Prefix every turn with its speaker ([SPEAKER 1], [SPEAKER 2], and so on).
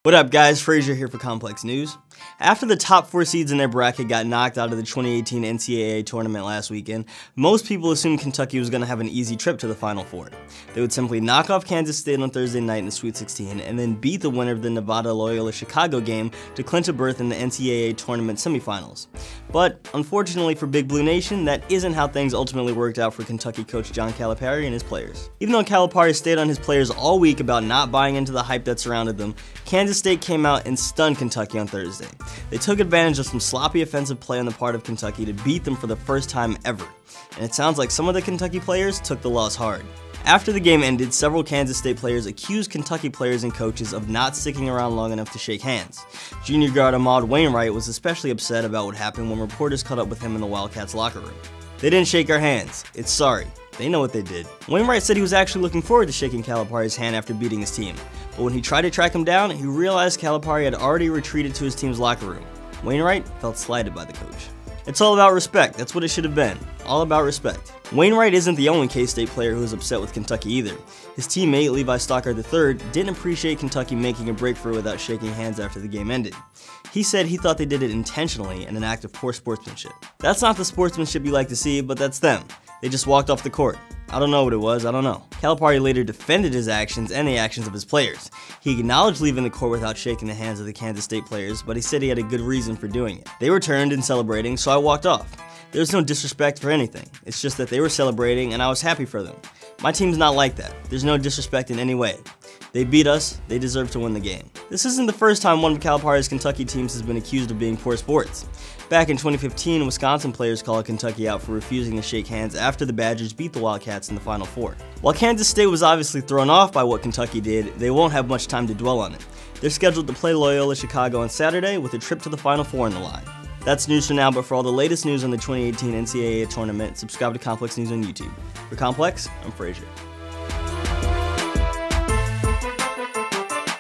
[SPEAKER 1] What up guys, Frazier here for Complex News. After the top 4 seeds in their bracket got knocked out of the 2018 NCAA Tournament last weekend, most people assumed Kentucky was going to have an easy trip to the Final Four. They would simply knock off Kansas State on Thursday night in the Sweet 16 and then beat the winner of the Nevada Loyola-Chicago game to clinch a berth in the NCAA Tournament semifinals. But unfortunately for Big Blue Nation, that isn't how things ultimately worked out for Kentucky coach John Calipari and his players. Even though Calipari stayed on his players all week about not buying into the hype that surrounded them, Kansas State came out and stunned Kentucky on Thursday. They took advantage of some sloppy offensive play on the part of Kentucky to beat them for the first time ever, and it sounds like some of the Kentucky players took the loss hard. After the game ended, several Kansas State players accused Kentucky players and coaches of not sticking around long enough to shake hands. Junior guard Ahmad Wainwright was especially upset about what happened when reporters caught up with him in the Wildcats locker room. "They didn't shake our hands. It's sorry. They know what they did." Wainwright said he was actually looking forward to shaking Calipari's hand after beating his team, but when he tried to track him down, he realized Calipari had already retreated to his team's locker room. Wainwright felt slighted by the coach. It's all about respect. That's what it should have been. All about respect. Wainwright isn't the only K-State player who was upset with Kentucky either. His teammate, Levi Stockard III, didn't appreciate Kentucky making a break for it without shaking hands after the game ended. He said he thought they did it intentionally in an act of poor sportsmanship. That's not the sportsmanship you like to see, but that's them. They just walked off the court. I don't know what it was, I don't know. Calipari later defended his actions and the actions of his players. He acknowledged leaving the court without shaking the hands of the Kansas State players, but he said he had a good reason for doing it. They returned and celebrating, so I walked off. There was no disrespect for anything. It's just that they were celebrating and I was happy for them. My team's not like that. There's no disrespect in any way. They beat us, they deserve to win the game. This isn't the first time one of Calipari's Kentucky teams has been accused of being poor sports. Back in 2015, Wisconsin players called Kentucky out for refusing to shake hands after the Badgers beat the Wildcats in the Final Four. While Kansas State was obviously thrown off by what Kentucky did, they won't have much time to dwell on it. They're scheduled to play Loyola-Chicago on Saturday with a trip to the Final Four on the line. That's news for now, but for all the latest news on the 2018 NCAA Tournament, subscribe to Complex News on YouTube. For Complex, I'm Frazier.